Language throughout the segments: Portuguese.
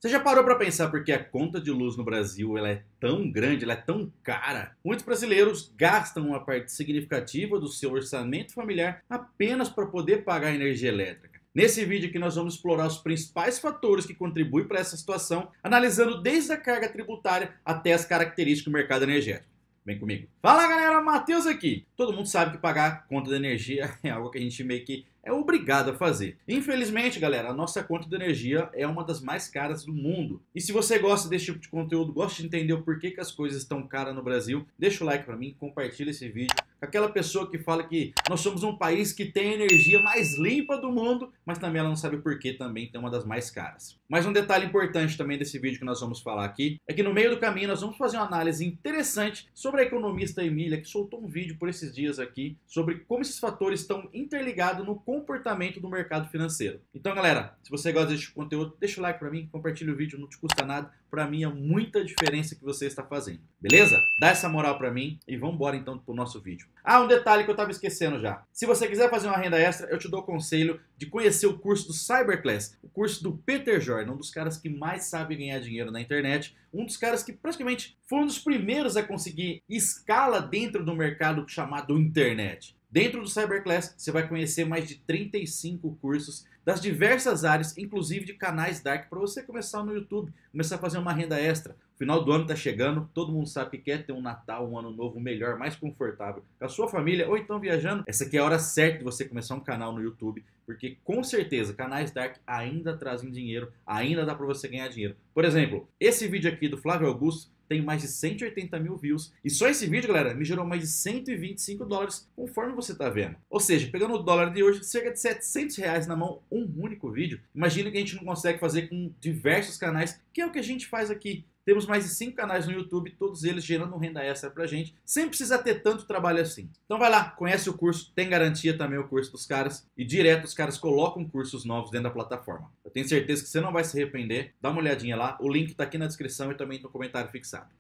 Você já parou para pensar por que a conta de luz no Brasil ela é tão grande, ela é tão cara? Muitos brasileiros gastam uma parte significativa do seu orçamento familiar apenas para poder pagar a energia elétrica. Nesse vídeo aqui nós vamos explorar os principais fatores que contribuem para essa situação, analisando desde a carga tributária até as características do mercado energético. Vem comigo. Fala galera, Matheus aqui. Todo mundo sabe que pagar a conta de energia é algo que a gente meio que é obrigado a fazer. Infelizmente, galera, a nossa conta de energia é uma das mais caras do mundo. E se você gosta desse tipo de conteúdo, gosta de entender o porquê que as coisas estão caras no Brasil, deixa o like pra mim, compartilha esse vídeo com aquela pessoa que fala que nós somos um país que tem a energia mais limpa do mundo, mas também ela não sabe o porquê também tem uma das mais caras. Mas um detalhe importante também desse vídeo que nós vamos falar aqui é que no meio do caminho nós vamos fazer uma análise interessante sobre a economista Emília, que soltou um vídeo por esses dias aqui sobre como esses fatores estão interligados no comportamento do mercado financeiro. Então, galera, se você gosta desse conteúdo, deixa o like pra mim, compartilha o vídeo, não te custa nada. Pra mim é muita diferença que você está fazendo. Beleza? Dá essa moral pra mim e vamos embora então pro nosso vídeo. Ah, um detalhe que eu tava esquecendo já. Se você quiser fazer uma renda extra, eu te dou o conselho de conhecer o curso do Cyberclass, o curso do Peter Jordan, um dos caras que mais sabe ganhar dinheiro na internet, um dos caras que praticamente foi um dos primeiros a conseguir escala dentro do mercado chamado internet. Dentro do Cyberclass, você vai conhecer mais de 35 cursos das diversas áreas, inclusive de canais dark, para você começar no YouTube, começar a fazer uma renda extra. O final do ano está chegando, todo mundo sabe que quer ter um Natal, um Ano Novo melhor, mais confortável com a sua família, ou então viajando. Essa aqui é a hora certa de você começar um canal no YouTube, porque com certeza canais dark ainda trazem dinheiro, ainda dá para você ganhar dinheiro. Por exemplo, esse vídeo aqui do Flávio Augusto tem mais de 180 mil views. E só esse vídeo, galera, me gerou mais de 125 dólares, conforme você tá vendo. Ou seja, pegando o dólar de hoje, cerca de 700 reais na mão, um único vídeo. Imagina que a gente não consegue fazer com diversos canais, que é o que a gente faz aqui. Temos mais de 5 canais no YouTube, todos eles gerando renda extra pra gente, sem precisar ter tanto trabalho assim. Então vai lá, conhece o curso, tem garantia também o curso dos caras, e direto os caras colocam cursos novos dentro da plataforma. Eu tenho certeza que você não vai se arrepender, dá uma olhadinha lá, o link tá aqui na descrição e também no comentário fixado.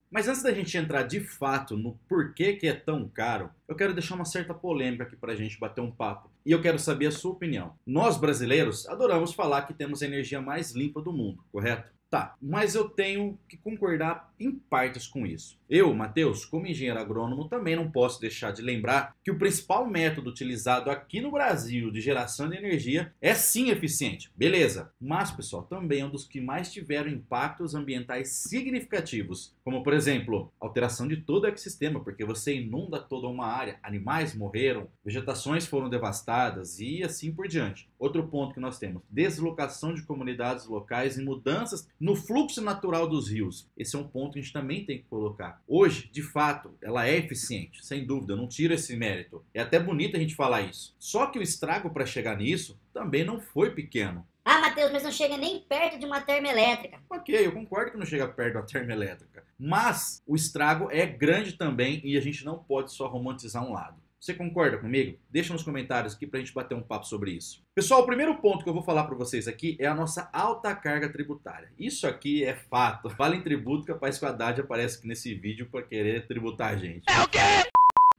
Mas antes da gente entrar de fato no porquê que é tão caro, eu quero deixar uma certa polêmica aqui pra gente bater um papo. E eu quero saber a sua opinião. Nós brasileiros adoramos falar que temos a energia mais limpa do mundo, correto? Tá, mas eu tenho que concordar em partes com isso. Eu, Matheus, como engenheiro agrônomo, também não posso deixar de lembrar que o principal método utilizado aqui no Brasil de geração de energia é sim eficiente, beleza. Mas, pessoal, também é um dos que mais tiveram impactos ambientais significativos, como, por exemplo, alteração de todo o ecossistema, porque você inunda toda uma área, animais morreram, vegetações foram devastadas e assim por diante. Outro ponto que nós temos, deslocação de comunidades locais e mudanças no fluxo natural dos rios. Esse é um ponto que a gente também tem que colocar. Hoje, de fato, ela é eficiente, sem dúvida, eu não tiro esse mérito. É até bonito a gente falar isso. Só que o estrago para chegar nisso também não foi pequeno. Ah, Matheus, mas não chega nem perto de uma termoelétrica. Ok, eu concordo que não chega perto da termoelétrica. Mas o estrago é grande também e a gente não pode só romantizar um lado. Você concorda comigo? Deixa nos comentários aqui pra gente bater um papo sobre isso. Pessoal, o primeiro ponto que eu vou falar para vocês aqui é a nossa alta carga tributária. Isso aqui é fato. Fala em tributo, capaz que o Haddad aparece aqui nesse vídeo para querer tributar a gente. É o quê?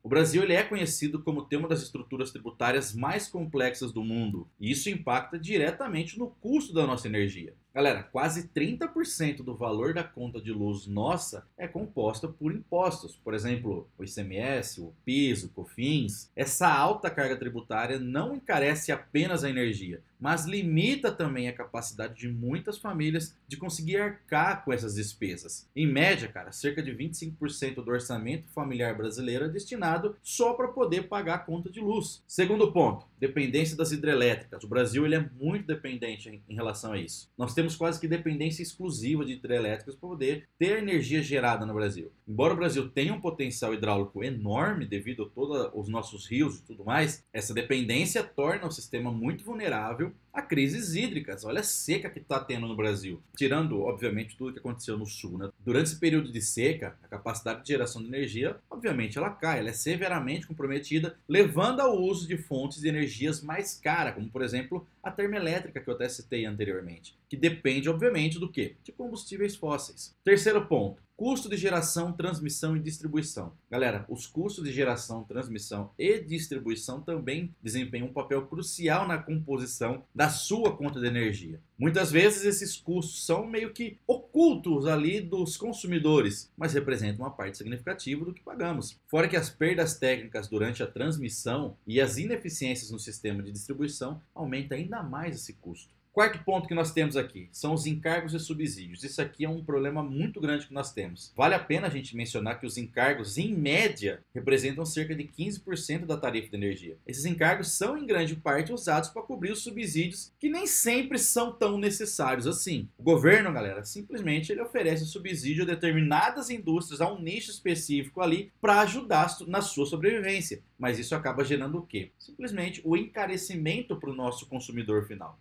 O Brasil ele é conhecido como ter uma das estruturas tributárias mais complexas do mundo. E isso impacta diretamente no custo da nossa energia. Galera, quase 30% do valor da conta de luz nossa é composta por impostos. Por exemplo, o ICMS, o PIS, o COFINS. Essa alta carga tributária não encarece apenas a energia, mas limita também a capacidade de muitas famílias de conseguir arcar com essas despesas. Em média, cara, cerca de 25% do orçamento familiar brasileiro é destinado só para poder pagar a conta de luz. Segundo ponto, dependência das hidrelétricas. O Brasil ele é muito dependente em relação a isso. Nós temos quase que dependência exclusiva de hidrelétricas para poder ter energia gerada no Brasil. Embora o Brasil tenha um potencial hidráulico enorme devido a todos os nossos rios e tudo mais, essa dependência torna o sistema muito vulnerável a crises hídricas. Olha a seca que está tendo no Brasil. Tirando, obviamente, tudo que aconteceu no sul, né? Durante esse período de seca, a capacidade de geração de energia, obviamente, ela cai. Ela é severamente comprometida, levando ao uso de fontes de energias mais caras, como, por exemplo, a termoelétrica, que eu até citei anteriormente, que depende, obviamente, do quê? De combustíveis fósseis. Terceiro ponto. Custo de geração, transmissão e distribuição. Galera, os custos de geração, transmissão e distribuição também desempenham um papel crucial na composição da sua conta de energia. Muitas vezes esses custos são meio que ocultos ali dos consumidores, mas representam uma parte significativa do que pagamos. Fora que as perdas técnicas durante a transmissão e as ineficiências no sistema de distribuição aumentam ainda mais esse custo. Quarto ponto que nós temos aqui são os encargos e subsídios. Isso aqui é um problema muito grande que nós temos. Vale a pena a gente mencionar que os encargos, em média, representam cerca de 15% da tarifa de energia. Esses encargos são, em grande parte, usados para cobrir os subsídios, que nem sempre são tão necessários assim. O governo, galera, simplesmente ele oferece subsídio a determinadas indústrias, a um nicho específico ali, para ajudar na sua sobrevivência. Mas isso acaba gerando o quê? Simplesmente o encarecimento para o nosso consumidor final.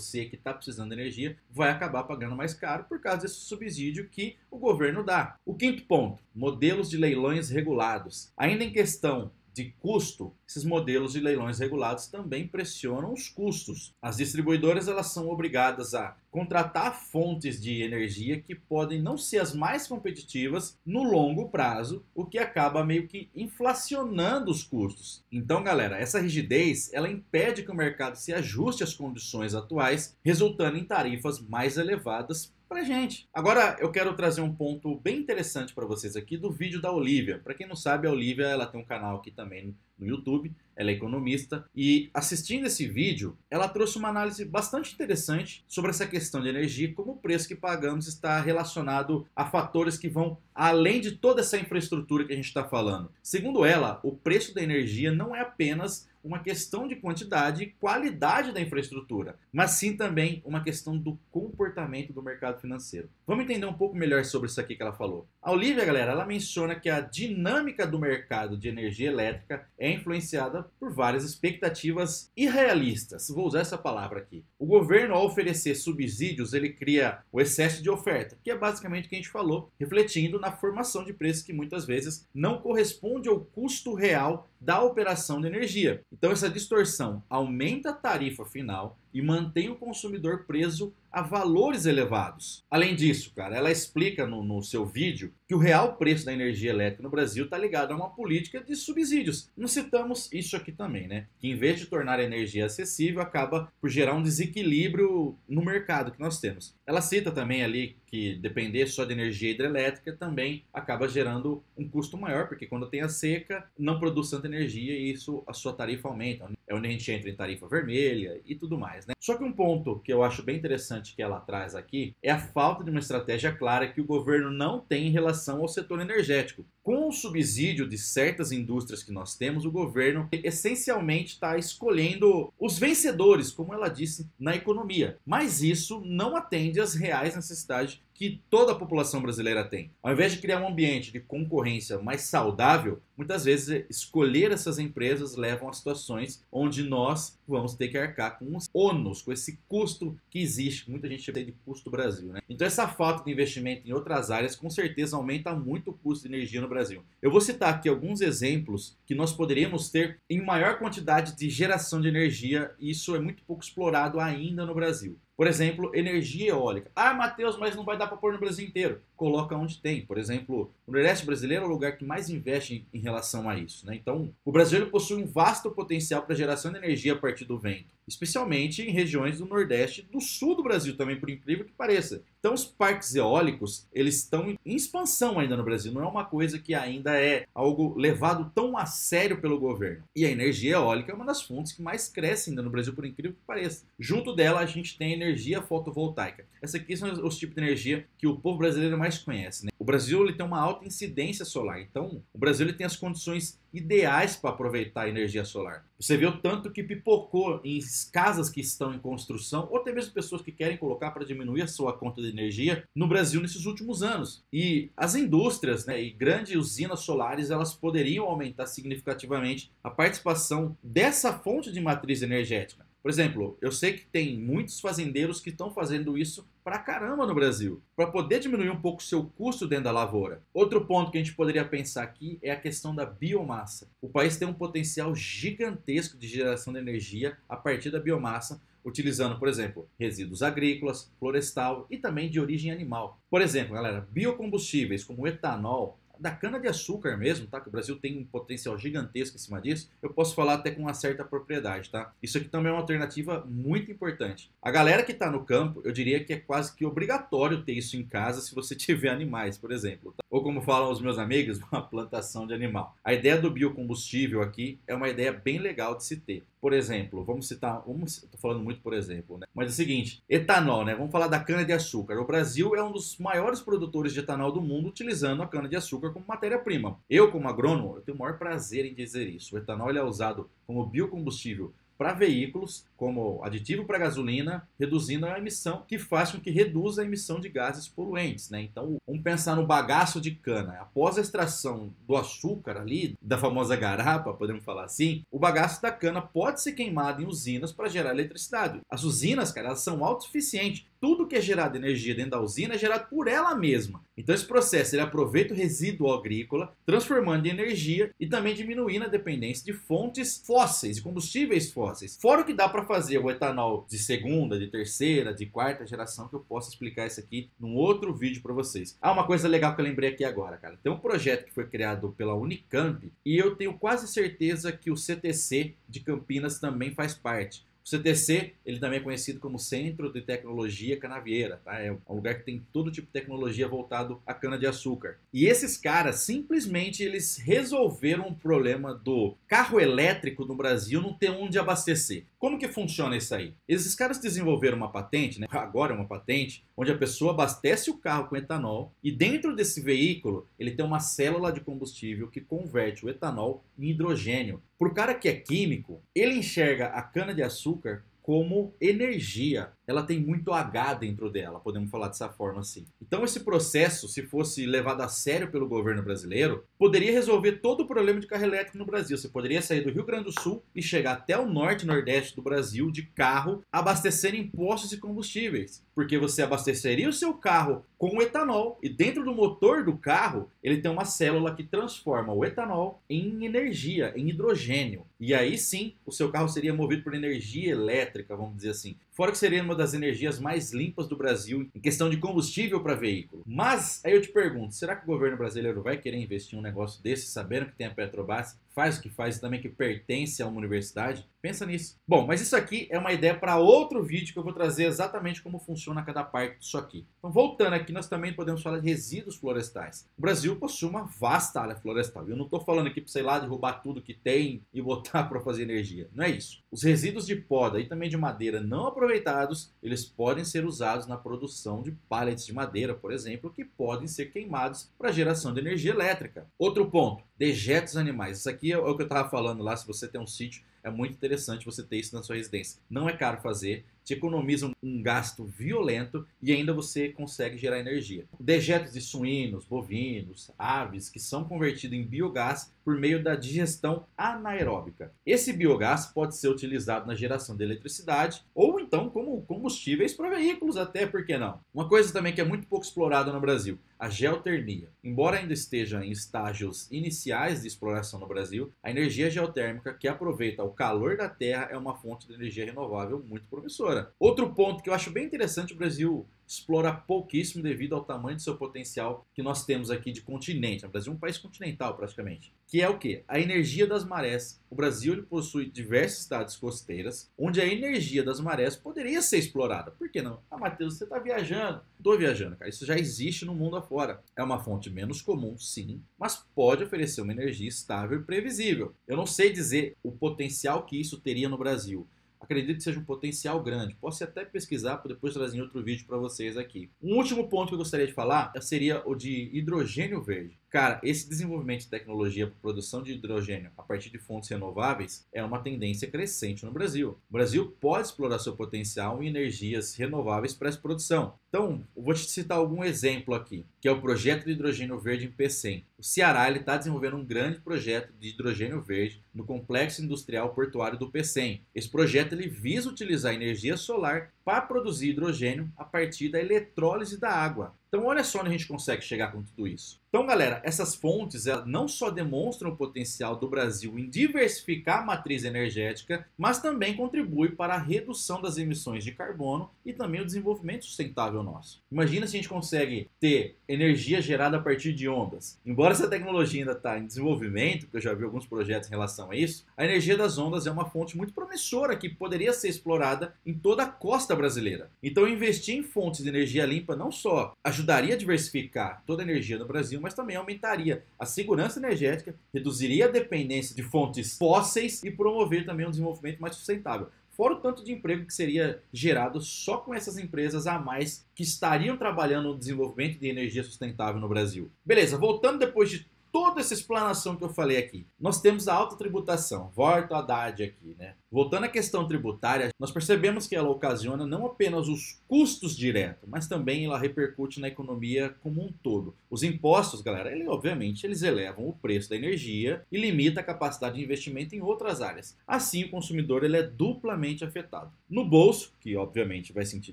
Você que está precisando de energia, vai acabar pagando mais caro por causa desse subsídio que o governo dá. O quinto ponto, modelos de leilões regulados. Ainda em questão de custo, esses modelos de leilões regulados também pressionam os custos. As distribuidoras elas são obrigadas a contratar fontes de energia que podem não ser as mais competitivas no longo prazo, o que acaba meio que inflacionando os custos. Então, galera, essa rigidez ela impede que o mercado se ajuste às condições atuais, resultando em tarifas mais elevadas pra gente. Agora eu quero trazer um ponto bem interessante para vocês aqui do vídeo da Olivia. Para quem não sabe, a Olivia ela tem um canal aqui também no YouTube, ela é economista e assistindo esse vídeo, ela trouxe uma análise bastante interessante sobre essa questão de energia, como o preço que pagamos está relacionado a fatores que vão além de toda essa infraestrutura que a gente está falando. Segundo ela, o preço da energia não é apenas uma questão de quantidade e qualidade da infraestrutura, mas sim também uma questão do comportamento do mercado financeiro. Vamos entender um pouco melhor sobre isso aqui que ela falou. A Olivia, galera, ela menciona que a dinâmica do mercado de energia elétrica é influenciada por várias expectativas irrealistas. Vou usar essa palavra aqui. O governo, ao oferecer subsídios, ele cria o excesso de oferta, que é basicamente o que a gente falou, refletindo na formação de preços que muitas vezes não corresponde ao custo real da operação de energia. Então essa distorção aumenta a tarifa final e mantém o consumidor preso a valores elevados. Além disso, cara, ela explica no seu vídeo que o real preço da energia elétrica no Brasil está ligado a uma política de subsídios. Não citamos isso aqui também, né? Que em vez de tornar a energia acessível, acaba por gerar um desequilíbrio no mercado que nós temos. Ela cita também ali que depender só de energia hidrelétrica também acaba gerando um custo maior, porque quando tem a seca, não produz tanta energia e isso a sua tarifa aumenta. É onde a gente entra em tarifa vermelha e tudo mais, né? Só que um ponto que eu acho bem interessante que ela traz aqui é a falta de uma estratégia clara que o governo não tem em relação ao setor energético. Com o subsídio de certas indústrias que nós temos, o governo essencialmente está escolhendo os vencedores, como ela disse, na economia. Mas isso não atende às reais necessidades que toda a população brasileira tem. Ao invés de criar um ambiente de concorrência mais saudável, muitas vezes escolher essas empresas levam a situações onde nós vamos ter que arcar com os ônus, com esse custo que existe. Muita gente chama de custo Brasil, né? Então essa falta de investimento em outras áreas com certeza aumenta muito o custo de energia no Brasil. Eu vou citar aqui alguns exemplos que nós poderíamos ter em maior quantidade de geração de energia e isso é muito pouco explorado ainda no Brasil. Por exemplo, energia eólica. Ah, Matheus, mas não vai dar para pôr no Brasil inteiro. Coloca onde tem. Por exemplo, o Nordeste brasileiro é o lugar que mais investe em relação a isso, né? Então, o Brasil ele possui um vasto potencial para geração de energia a partir do vento, especialmente em regiões do Nordeste e do Sul do Brasil também, por incrível que pareça. Então, os parques eólicos, eles estão em expansão ainda no Brasil. Não é uma coisa que ainda é algo levado tão a sério pelo governo. E a energia eólica é uma das fontes que mais cresce ainda no Brasil, por incrível que pareça. Junto dela, a gente tem a energia fotovoltaica. Essa aqui são os tipos de energia que o povo brasileiro mais conhece, né? O Brasil ele tem uma alta incidência solar. Então, o Brasil ele tem as condições ideais para aproveitar a energia solar. Você vê o tanto que pipocou em casas que estão em construção, ou até mesmo pessoas que querem colocar para diminuir a sua conta de energia no Brasil nesses últimos anos. E as indústrias, né, e grandes usinas solares, elas poderiam aumentar significativamente a participação dessa fonte de matriz energética. Por exemplo, eu sei que tem muitos fazendeiros que estão fazendo isso pra caramba no Brasil, para poder diminuir um pouco o seu custo dentro da lavoura. Outro ponto que a gente poderia pensar aqui é a questão da biomassa. O país tem um potencial gigantesco de geração de energia a partir da biomassa, utilizando, por exemplo, resíduos agrícolas, florestal e também de origem animal. Por exemplo, galera, biocombustíveis como o etanol, da cana-de-açúcar mesmo, tá? Que o Brasil tem um potencial gigantesco em cima disso, eu posso falar até com uma certa propriedade, tá? Isso aqui também é uma alternativa muito importante. A galera que está no campo, eu diria que é quase que obrigatório ter isso em casa se você tiver animais, por exemplo, tá? Ou como falam os meus amigos, uma plantação de animal. A ideia do biocombustível aqui é uma ideia bem legal de se ter. Por exemplo, vamos citar, estou falando muito por exemplo, né? Mas é o seguinte, etanol, né? Vamos falar da cana-de-açúcar. O Brasil é um dos maiores produtores de etanol do mundo, utilizando a cana-de-açúcar como matéria-prima. Eu, como agrônomo, eu tenho o maior prazer em dizer isso. O etanol ele é usado como biocombustível para veículos, como aditivo para gasolina, reduzindo a emissão, que faz com que reduza a emissão de gases poluentes, né? Então, vamos pensar no bagaço de cana. Após a extração do açúcar ali, da famosa garapa, podemos falar assim, o bagaço da cana pode ser queimado em usinas para gerar eletricidade. As usinas, cara, elas são autossuficientes. Tudo que é gerado energia dentro da usina é gerado por ela mesma. Então esse processo ele aproveita o resíduo agrícola, transformando em energia e também diminuindo a dependência de fontes fósseis, de combustíveis fósseis. Fora o que dá para fazer o etanol de segunda, de terceira, de quarta geração, que eu posso explicar isso aqui num outro vídeo para vocês. Ah, uma coisa legal que eu lembrei aqui agora, cara. Tem um projeto que foi criado pela Unicamp e eu tenho quase certeza que o CTC de Campinas também faz parte. O CTC, ele também é conhecido como Centro de Tecnologia Canavieira, tá? É um lugar que tem todo tipo de tecnologia voltado à cana-de-açúcar. E esses caras, simplesmente, eles resolveram o problema do carro elétrico no Brasil não ter onde abastecer. Como que funciona isso aí? Esses caras desenvolveram uma patente, né? Agora é uma patente, onde a pessoa abastece o carro com etanol e dentro desse veículo ele tem uma célula de combustível que converte o etanol em hidrogênio. Para o cara que é químico, ele enxerga a cana-de-açúcar como energia. Ela tem muito H dentro dela, podemos falar dessa forma assim. Então esse processo, se fosse levado a sério pelo governo brasileiro, poderia resolver todo o problema de carro elétrico no Brasil. Você poderia sair do Rio Grande do Sul e chegar até o norte e nordeste do Brasil de carro, abastecendo em postos de combustíveis. Porque você abasteceria o seu carro com o etanol e dentro do motor do carro, ele tem uma célula que transforma o etanol em energia, em hidrogênio. E aí sim, o seu carro seria movido por energia elétrica, vamos dizer assim. Fora que seria uma das energias mais limpas do Brasil em questão de combustível para veículo. Mas aí eu te pergunto, será que o governo brasileiro vai querer investir em um negócio desse, sabendo que tem a Petrobras, faz o que faz e também que pertence a uma universidade? Pensa nisso. Bom, mas isso aqui é uma ideia para outro vídeo que eu vou trazer exatamente como funciona cada parte disso aqui. Então voltando aqui, nós também podemos falar de resíduos florestais. O Brasil possui uma vasta área florestal. Eu não estou falando aqui para, sei lá, derrubar tudo que tem e botar para fazer energia. Não é isso. Os resíduos de poda e também de madeira não aproveitados, eles podem ser usados na produção de pallets de madeira, por exemplo, que podem ser queimados para geração de energia elétrica. Outro ponto, dejetos animais. Isso aqui é o que eu estava falando lá, se você tem um sítio, é muito interessante você ter isso na sua residência. Não é caro fazer, te economiza um gasto violento e ainda você consegue gerar energia. Dejetos de suínos, bovinos, aves, que são convertidos em biogás por meio da digestão anaeróbica. Esse biogás pode ser utilizado na geração de eletricidade ou então como combustíveis para veículos até, por que não? Uma coisa também que é muito pouco explorada no Brasil, a geotermia. Embora ainda esteja em estágios iniciais de exploração no Brasil, a energia geotérmica que aproveita o calor da terra é uma fonte de energia renovável muito promissora. Outro ponto que eu acho bem interessante, o Brasil explora pouquíssimo devido ao tamanho do seu potencial que nós temos aqui de continente. O Brasil é um país continental praticamente. Que é o quê? A energia das marés. O Brasil ele possui diversas cidades costeiras onde a energia das marés poderia ser explorada. Por que não? Ah, Matheus, você está viajando. Estou viajando, cara. Isso já existe no mundo afora. É uma fonte menos comum, sim, mas pode oferecer uma energia estável e previsível. Eu não sei dizer o potencial que isso teria no Brasil. Acredito que seja um potencial grande. Posso até pesquisar para depois trazer em outro vídeo para vocês aqui. Um último ponto que eu gostaria de falar seria o de hidrogênio verde. Cara, esse desenvolvimento de tecnologia para produção de hidrogênio a partir de fontes renováveis é uma tendência crescente no Brasil. O Brasil pode explorar seu potencial em energias renováveis para essa produção. Então, eu vou te citar algum exemplo aqui, que é o projeto de hidrogênio verde em Pecém. O Ceará está desenvolvendo um grande projeto de hidrogênio verde no Complexo Industrial Portuário do Pecém. Esse projeto ele visa utilizar energia solar para produzir hidrogênio a partir da eletrólise da água. Então olha só onde a gente consegue chegar com tudo isso. Então galera, essas fontes elas não só demonstram o potencial do Brasil em diversificar a matriz energética, mas também contribuem para a redução das emissões de carbono e também o desenvolvimento sustentável nosso. Imagina se a gente consegue ter energia gerada a partir de ondas. Embora essa tecnologia ainda está em desenvolvimento, porque eu já vi alguns projetos em relação a isso, a energia das ondas é uma fonte muito promissora que poderia ser explorada em toda a costa brasileira. Então investir em fontes de energia limpa não só ajudaria a diversificar toda a energia no Brasil, mas também aumentaria a segurança energética, reduziria a dependência de fontes fósseis e promover também um desenvolvimento mais sustentável. Fora o tanto de emprego que seria gerado só com essas empresas a mais que estariam trabalhando no desenvolvimento de energia sustentável no Brasil. Beleza, voltando depois de toda essa explanação que eu falei aqui, nós temos a alta tributação, volta a Haddad aqui, né? Voltando à questão tributária, nós percebemos que ela ocasiona não apenas os custos diretos, mas também ela repercute na economia como um todo. Os impostos, galera, obviamente, eles elevam o preço da energia e limita a capacidade de investimento em outras áreas. Assim, o consumidor ele é duplamente afetado. No bolso, que obviamente vai sentir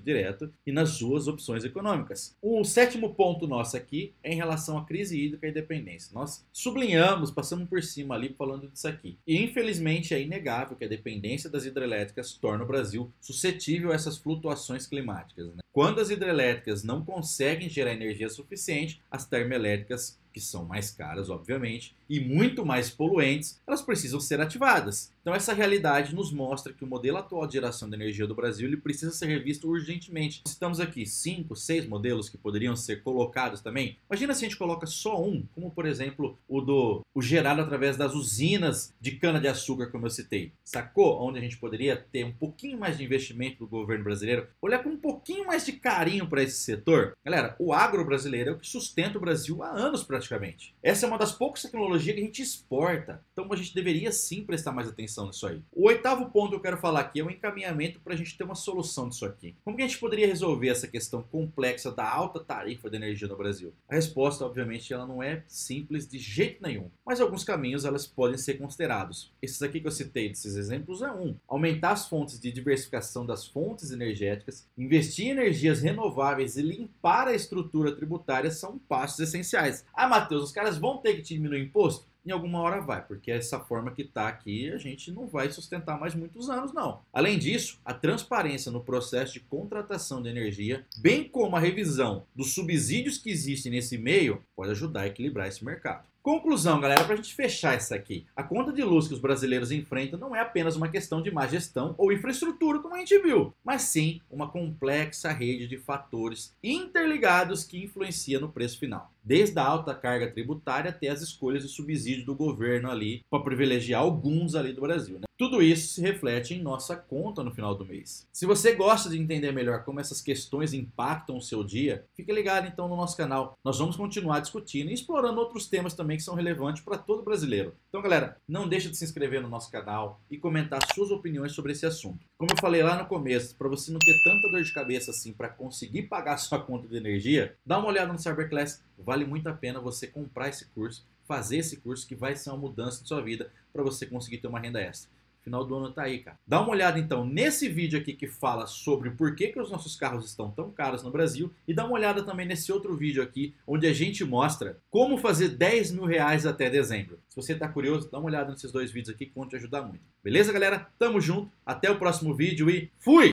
direto, e nas suas opções econômicas. O sétimo ponto nosso aqui é em relação à crise hídrica e dependência. Nós sublinhamos, passamos por cima ali falando disso aqui. E infelizmente é inegável que a dependência das hidrelétricas torna o Brasil suscetível a essas flutuações climáticas, né? Quando as hidrelétricas não conseguem gerar energia suficiente, as termoelétricas, que são mais caras, obviamente, e muito mais poluentes, elas precisam ser ativadas. Então essa realidade nos mostra que o modelo atual de geração de energia do Brasil ele precisa ser revisto urgentemente. Citamos aqui 5, 6 modelos que poderiam ser colocados também. Imagina se a gente coloca só um, como por exemplo o gerado através das usinas de cana-de-açúcar, como eu citei. Sacou? Onde a gente poderia ter um pouquinho mais de investimento do governo brasileiro, olhar com um pouquinho mais de carinho para esse setor. Galera, o agro brasileiro é o que sustenta o Brasil há anos praticamente. Essa é uma das poucas tecnologias que a gente exporta. Então a gente deveria sim prestar mais atenção nisso aí. O oitavo ponto que eu quero falar aqui é o encaminhamento para a gente ter uma solução disso aqui. Como que a gente poderia resolver essa questão complexa da alta tarifa de energia no Brasil? A resposta, obviamente, ela não é simples de jeito nenhum. Mas alguns caminhos elas podem ser considerados. Esses aqui que eu citei, desses exemplos, é um. Aumentar as fontes de diversificação das fontes energéticas, investir em energias renováveis e limpar a estrutura tributária são passos essenciais. Ah, Matheus, os caras vão ter que diminuir o imposto? Em alguma hora vai, porque essa forma que está aqui a gente não vai sustentar mais muitos anos, não. Além disso, a transparência no processo de contratação de energia, bem como a revisão dos subsídios que existem nesse meio, pode ajudar a equilibrar esse mercado. Conclusão, galera, para a gente fechar isso aqui. A conta de luz que os brasileiros enfrentam não é apenas uma questão de má gestão ou infraestrutura, como a gente viu, mas sim uma complexa rede de fatores interligados que influencia no preço final. Desde a alta carga tributária até as escolhas de subsídio do governo ali, para privilegiar alguns ali do Brasil, né? Tudo isso se reflete em nossa conta no final do mês. Se você gosta de entender melhor como essas questões impactam o seu dia, fique ligado então no nosso canal. Nós vamos continuar discutindo e explorando outros temas também que são relevantes para todo brasileiro. Então, galera, não deixe de se inscrever no nosso canal e comentar suas opiniões sobre esse assunto. Como eu falei lá no começo, para você não ter tanta dor de cabeça assim para conseguir pagar sua conta de energia, dá uma olhada no Cyberclass. Vale muito a pena você comprar esse curso, fazer esse curso que vai ser uma mudança na sua vida para você conseguir ter uma renda extra. Final do ano tá aí, cara. Dá uma olhada então nesse vídeo aqui que fala sobre por que os nossos carros estão tão caros no Brasil e dá uma olhada também nesse outro vídeo aqui onde a gente mostra como fazer 10 mil reais até dezembro. Se você tá curioso, dá uma olhada nesses dois vídeos aqui que vão te ajudar muito. Beleza, galera? Tamo junto, até o próximo vídeo e fui!